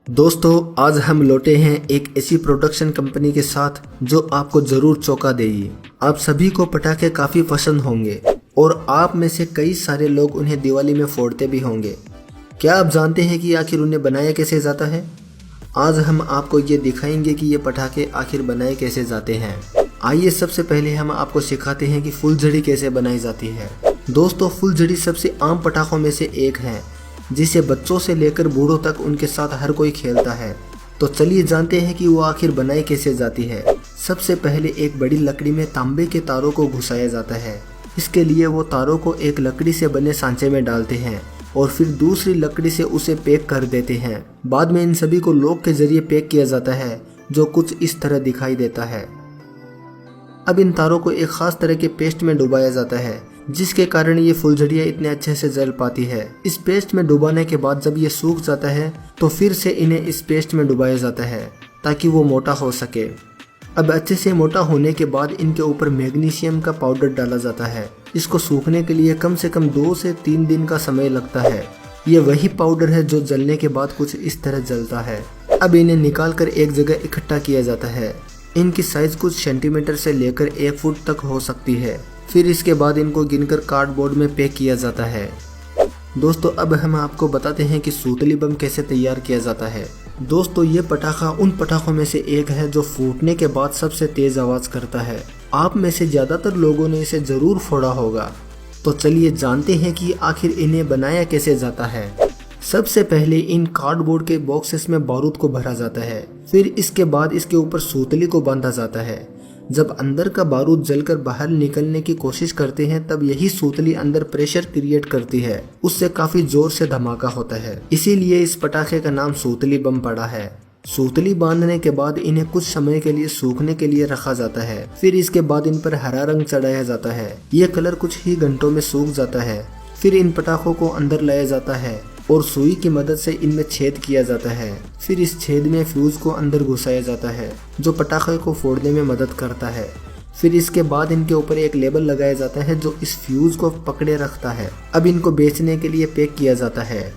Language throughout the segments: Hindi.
दोस्तों, आज हम लौटे हैं एक ऐसी प्रोडक्शन कंपनी के साथ जो आपको जरूर चौंका देगी। आप सभी को पटाखे काफी पसंद होंगे और आप में से कई सारे लोग उन्हें दिवाली में फोड़ते भी होंगे। क्या आप जानते हैं कि आखिर उन्हें बनाया कैसे जाता है? आज हम आपको ये दिखाएंगे कि ये पटाखे आखिर बनाए कैसे जाते हैं। आइए सबसे पहले हम आपको सिखाते हैं कि फुलझड़ी कैसे बनाई जाती है। दोस्तों, फुलझड़ी सबसे आम पटाखों में से एक है जिसे बच्चों से लेकर बूढ़ों तक उनके साथ हर कोई खेलता है। तो चलिए जानते हैं कि वो आखिर बनाई कैसे जाती है। सबसे पहले एक बड़ी लकड़ी में तांबे के तारों को घुसाया जाता है। इसके लिए वो तारों को एक लकड़ी से बने सांचे में डालते हैं और फिर दूसरी लकड़ी से उसे पैक कर देते हैं। बाद में इन सभी को लॉक के जरिए पैक किया जाता है जो कुछ इस तरह दिखाई देता है। अब इन तारों को एक खास तरह के पेस्ट में डुबाया जाता है जिसके कारण ये फुलझड़ियाँ इतने अच्छे से जल पाती है। इस पेस्ट में डुबाने के बाद जब ये सूख जाता है तो फिर से इन्हें इस पेस्ट में डुबाया जाता है ताकि वो मोटा हो सके। अब अच्छे से मोटा होने के बाद इनके ऊपर मैग्नीशियम का पाउडर डाला जाता है। इसको सूखने के लिए कम से कम 2 से 3 दिन का समय लगता है। ये वही पाउडर है जो जलने के बाद कुछ इस तरह जलता है। अब इन्हें निकाल कर एक जगह इकट्ठा किया जाता है। इनकी साइज कुछ सेंटीमीटर से लेकर 1 फुट तक हो सकती है। फिर इसके बाद इनको गिनकर कार्डबोर्ड में पैक किया जाता है। दोस्तों, अब हम आपको बताते हैं कि सूतली बम कैसे तैयार किया जाता है। दोस्तों, ये पटाखा उन पटाखों में से एक है जो फूटने के बाद सबसे तेज आवाज करता है। आप में से ज्यादातर लोगों ने इसे जरूर फोड़ा होगा। तो चलिए जानते हैं कि आखिर इन्हें बनाया कैसे जाता है। सबसे पहले इन कार्डबोर्ड के बॉक्सेस में बारूद को भरा जाता है। फिर इसके बाद इसके ऊपर सूतली को बांधा जाता है। जब अंदर का बारूद जलकर बाहर निकलने की कोशिश करते हैं तब यही सूतली अंदर प्रेशर क्रिएट करती है। उससे काफी जोर से धमाका होता है। इसीलिए इस पटाखे का नाम सूतली बम पड़ा है। सूतली बांधने के बाद इन्हें कुछ समय के लिए सूखने के लिए रखा जाता है। फिर इसके बाद इन पर हरा रंग चढ़ाया जाता है। ये कलर कुछ ही घंटों में सूख जाता है। फिर इन पटाखों को अंदर लाया जाता है और सुई की मदद से इनमें छेद किया जाता है। फिर इस छेद में फ्यूज को अंदर घुसाया जाता है जो पटाखे को फोड़ने में मदद करता है। फिर इसके बाद इनके ऊपर एक लेबल लगाया जाता है जो इस फ्यूज को पकड़े रखता है। अब इनको बेचने के लिए पैक किया जाता है।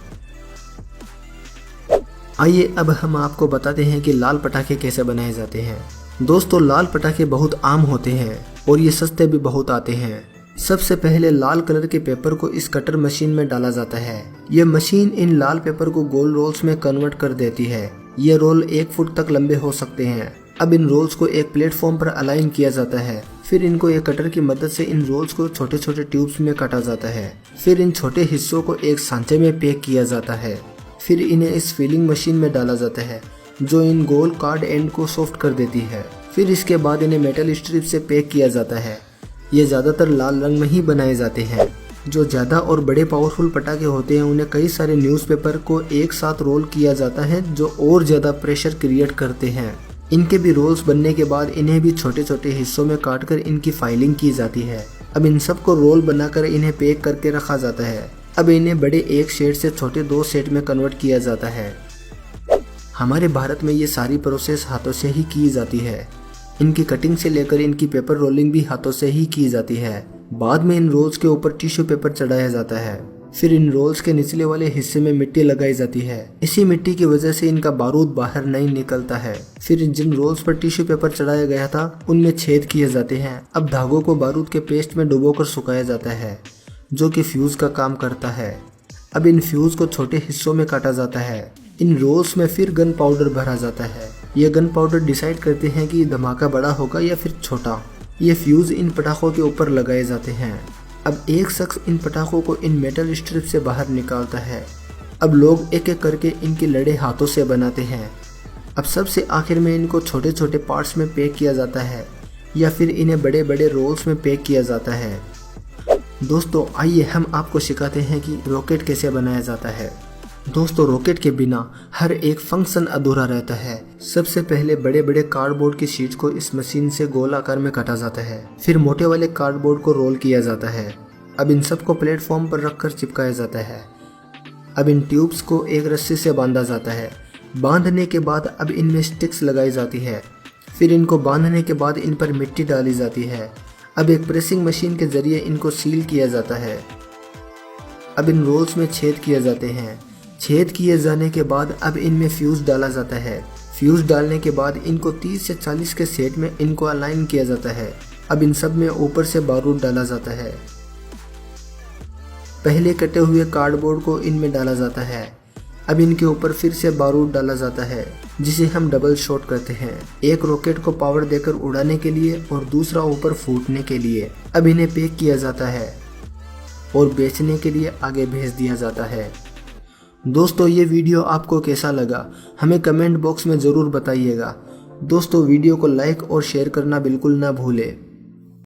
आइए अब हम आपको बताते हैं कि लाल पटाखे कैसे बनाए जाते हैं। दोस्तों, लाल पटाखे बहुत आम होते हैं और ये सस्ते भी बहुत आते हैं। सबसे पहले लाल कलर के पेपर को इस कटर मशीन में डाला जाता है। ये मशीन इन लाल पेपर को गोल रोल्स में कन्वर्ट कर देती है। ये रोल 1 फुट तक लंबे हो सकते हैं। अब इन रोल्स को एक प्लेटफॉर्म पर अलाइन किया जाता है। फिर इनको एक कटर की मदद से इन रोल्स को छोटे छोटे ट्यूब्स में काटा जाता है। फिर इन छोटे हिस्सों को एक सांचे में पैक किया जाता है। फिर इन्हें इस फिलिंग मशीन में डाला जाता है जो इन गोल कार्ड एंड को सॉफ्ट कर देती है। फिर इसके बाद इन्हें मेटल स्ट्रिप से पैक किया जाता है। ये ज़्यादातर लाल रंग में ही बनाए जाते हैं। जो ज़्यादा और बड़े पावरफुल पटाखे होते हैं उन्हें कई सारे न्यूज़पेपर को एक साथ रोल किया जाता है जो और ज़्यादा प्रेशर क्रिएट करते हैं। इनके भी रोल्स बनने के बाद इन्हें भी छोटे छोटे हिस्सों में काटकर इनकी फाइलिंग की जाती है। अब इन सबको रोल बनाकर इन्हें पैक करके रखा जाता है। अब इन्हें बड़े एक सेट से छोटे 2 सेट में कन्वर्ट किया जाता है। हमारे भारत में ये सारी प्रोसेस हाथों से ही की जाती है। इनकी कटिंग से लेकर इनकी पेपर रोलिंग भी हाथों से ही की जाती है। बाद में इन रोल्स के ऊपर टिश्यू पेपर चढ़ाया जाता है। फिर इन रोल्स के निचले वाले हिस्से में मिट्टी लगाई जाती है। इसी मिट्टी की वजह से इनका बारूद बाहर नहीं निकलता है। फिर जिन रोल्स पर टिश्यू पेपर चढ़ाया गया था उनमें छेद किए जाते हैं। अब धागों को बारूद के पेस्ट में डुबोकर सुखाया जाता है जो कि फ्यूज का काम करता है। अब इन फ्यूज को छोटे हिस्सों में काटा जाता है। इन रोल्स में फिर गन पाउडर भरा जाता है। ये गन पाउडर डिसाइड करते हैं कि धमाका बड़ा होगा या फिर छोटा। ये फ्यूज इन पटाखों के ऊपर लगाए जाते हैं। अब एक शख्स इन पटाखों को इन मेटल स्ट्रिप से बाहर निकालता है। अब लोग एक एक करके इनके लड़े हाथों से बनाते हैं। अब सबसे आखिर में इनको छोटे छोटे पार्ट्स में पैक किया जाता है या फिर इन्हें बड़े बड़े रोल्स में पैक किया जाता है। दोस्तों, आइए हम आपको सिखाते हैं कि रॉकेट कैसे बनाया जाता है। दोस्तों, रॉकेट के बिना हर एक फंक्शन अधूरा रहता है। सबसे पहले बड़े बड़े कार्डबोर्ड की शीट को इस मशीन से गोल आकार में काटा जाता है। फिर मोटे वाले कार्डबोर्ड को रोल किया जाता है। अब इन सबको प्लेटफॉर्म पर रखकर चिपकाया जाता है। अब इन ट्यूब्स को एक रस्सी से बांधा जाता है। बांधने के बाद अब इनमें स्टिक्स लगाई जाती है। फिर इनको बांधने के बाद इन पर मिट्टी डाली जाती है। अब एक प्रेसिंग मशीन के जरिए इनको सील किया जाता है। अब इन रोल्स में छेद किए जाते हैं। छेद किए जाने के बाद अब इनमें फ्यूज डाला जाता है। फ्यूज डालने के बाद इनको 30 से 40 के सेट में इनको अलाइन किया जाता है। अब इन सब में ऊपर से बारूद डाला जाता है। पहले कटे हुए कार्डबोर्ड को इनमें डाला जाता है। अब इनके ऊपर फिर से बारूद डाला जाता है, जिसे हम डबल शॉट कहते हैं। एक रॉकेट को पावर देकर उड़ाने के लिए और दूसरा ऊपर फूटने के लिए। अब इन्हें पैक किया जाता है और बेचने के लिए आगे भेज दिया जाता है। दोस्तों, ये वीडियो आपको कैसा लगा हमें कमेंट बॉक्स में ज़रूर बताइएगा। दोस्तों, वीडियो को लाइक और शेयर करना बिल्कुल ना भूलें।